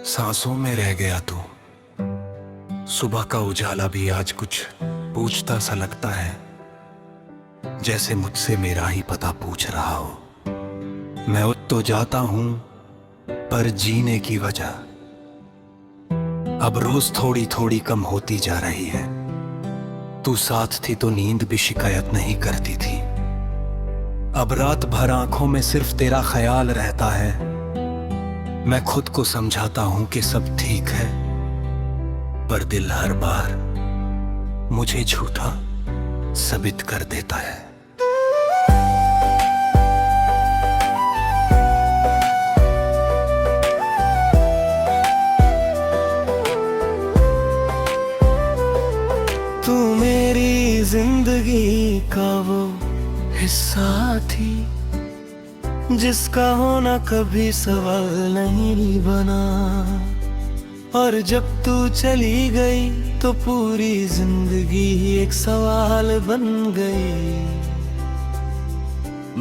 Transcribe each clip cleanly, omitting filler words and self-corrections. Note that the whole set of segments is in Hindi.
सांसों में रह गया तू। सुबह का उजाला भी आज कुछ पूछता सा लगता है, जैसे मुझसे मेरा ही पता पूछ रहा हो। मैं उठ तो जाता हूं, पर जीने की वजह अब रोज थोड़ी थोड़ी कम होती जा रही है। तू साथ थी तो नींद भी शिकायत नहीं करती थी। अब रात भर आंखों में सिर्फ तेरा ख्याल रहता है। मैं खुद को समझाता हूं कि सब ठीक है, पर दिल हर बार मुझे झूठा साबित कर देता है। तू मेरी जिंदगी का वो हिस्सा थी, जिसका होना कभी सवाल नहीं बना। और जब तू चली गई तो पूरी जिंदगी एक सवाल बन गई।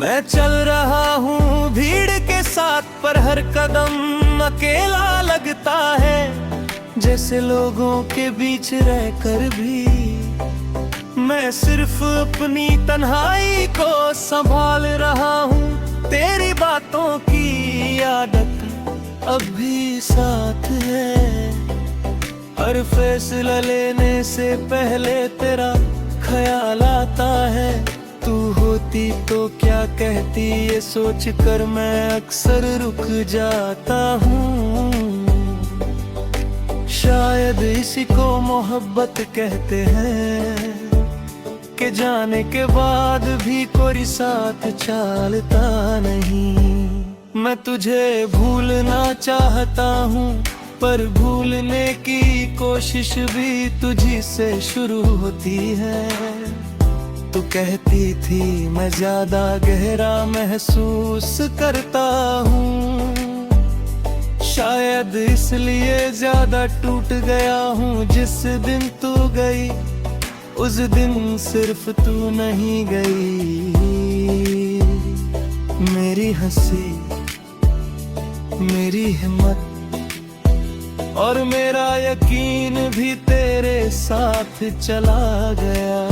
मैं चल रहा हूँ भीड़ के साथ, पर हर कदम अकेला लगता है। जैसे लोगों के बीच रहकर भी मैं सिर्फ अपनी तन्हाई को संभाल रहा हूँ। तेरी बातों की आदत अब भी साथ है। हर फैसला लेने से पहले तेरा ख्याल आता है। तू होती तो क्या कहती, ये सोच कर मैं अक्सर रुक जाता हूँ। शायद इसी को मोहब्बत कहते हैं, कि जाने के बाद भी कोई साथ चलता नहीं। मैं तुझे भूलना चाहता हूँ, पर भूलने की कोशिश भी तुझी से शुरू होती है। तू कहती थी मैं ज्यादा गहरा महसूस करता हूँ, शायद इसलिए ज्यादा टूट गया हूँ। जिस दिन तू गई उस दिन सिर्फ तू नहीं गई। मेरी हंसी, मेरी हिम्मत और मेरा यकीन भी तेरे साथ चला गया।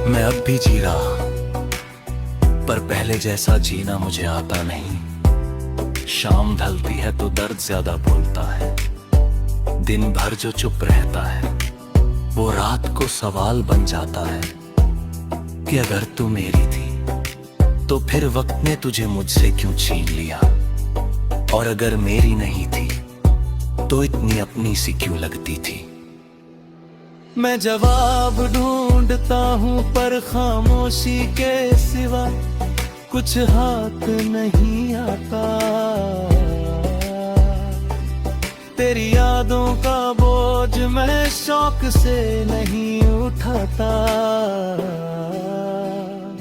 मैं अब भी जी रहा, पर पहले जैसा जीना मुझे आता नहीं। शाम ढलती है तो दर्द ज्यादा बोलता है। दिन भर जो चुप रहता है वो रात को सवाल बन जाता है, कि अगर तू मेरी थी तो फिर वक्त ने तुझे मुझसे क्यों छीन लिया। और अगर मेरी नहीं थी तो इतनी अपनी सी क्यों लगती थी। मैं जवाब ढूंढता हूँ, पर खामोशी के सिवा कुछ हाथ नहीं आता। तेरी यादों का बोझ मैं शौक से नहीं उठाता।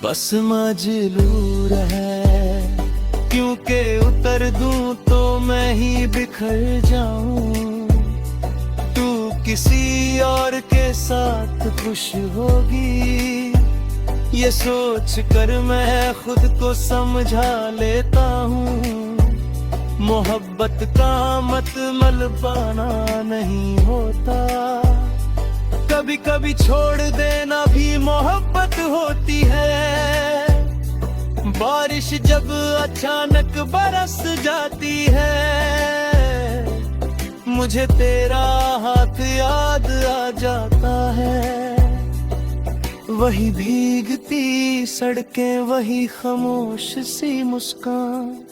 बस मजबूर है, क्योंकि उतर दूं तो मैं ही बिखर जाऊं। तू किसी और के साथ खुश होगी, ये सोच कर मैं खुद को समझा लेता हूँ। मोहब्बत का मतलब पाना नहीं होता, कभी कभी छोड़ देना भी मोहब्बत होती है। बारिश जब अचानक बरस जाती है, मुझे तेरा हाथ याद आ जाता है। वही भीगती सड़कें, वही खामोश सी मुस्कान।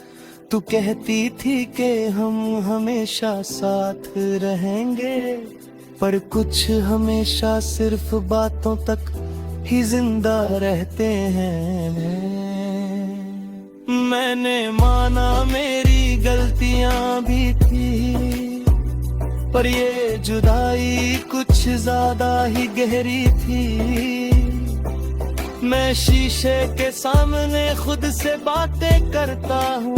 तू कहती थी कि हम हमेशा साथ रहेंगे, पर कुछ हमेशा सिर्फ बातों तक ही जिंदा रहते हैं। मैंने माना मेरी गलतियां भी थी, पर ये जुदाई कुछ ज्यादा ही गहरी थी। मैं शीशे के सामने खुद से बातें करता हूँ,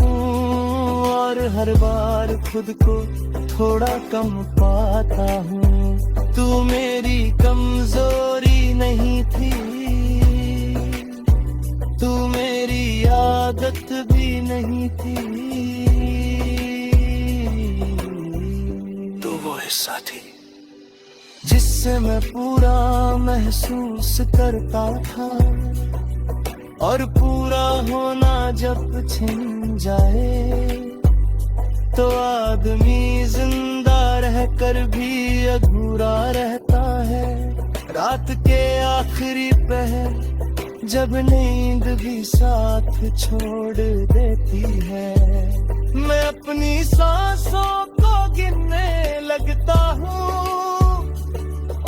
और हर बार खुद को थोड़ा कम पाता हूँ। तू मेरी कमजोरी नहीं थी, तू मेरी आदत भी नहीं। नहीं थी तो वो हिस्सा थी जिससे मैं पूरा महसूस करता था। और पूरा होना जब छिन जाए तो आदमी जिंदा रहकर भी अधूरा रहता है। रात के आखिरी पहर जब नींद भी साथ छोड़ देती है, मैं अपनी सांसों को गिनने लगता हूँ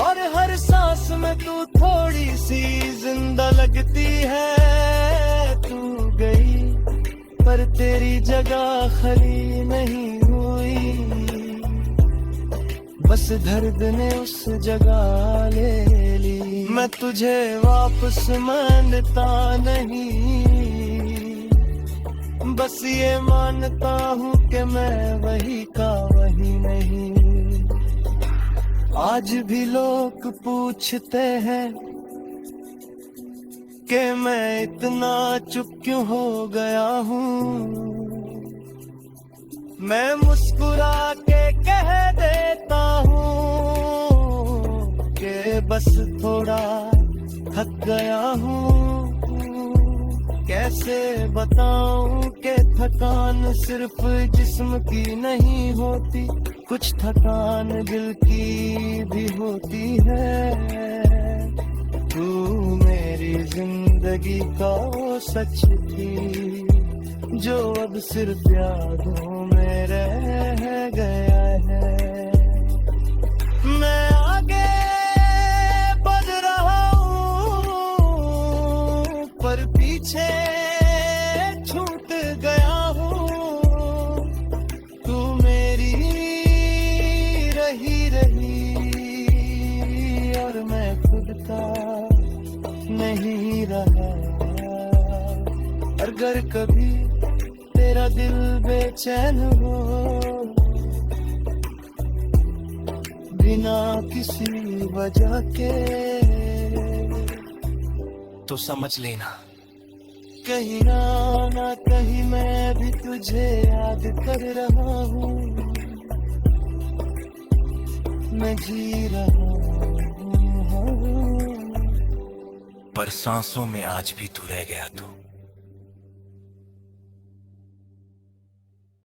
और हर सांस में तू थोड़ी सी जिंदा लगती है। तू गई पर तेरी जगह खाली नहीं हुई, बस दर्द ने उस जगह ले ली। मैं तुझे वापस मानता नहीं, बस ये मानता हूँ कि मैं वही का वही नहीं। आज भी लोग पूछते हैं कि मैं इतना चुप क्यों हो गया हूँ। मैं मुस्कुरा के कह देता हूँ कि बस थोड़ा थक गया हूँ। कैसे बताऊं कि थकान सिर्फ जिस्म की नहीं होती, कुछ थकान दिल की भी होती है। तू मेरी जिंदगी का वो सच थी जो अब सिर्फ यादों में रह गया है। मैं आगे बढ़ रहा हूँ पर पीछे छूट गया हूँ। तू मेरी रही और मैं खुद का नहीं रहा। अगर कभी तेरा दिल बेचैन हो बिना किसी वजह के, तो समझ लेना कहीं ना कहीं मैं भी तुझे याद कर रहा हूँ। मैं जी रहा हूँ पर सांसों में आज भी तू रह गया। तू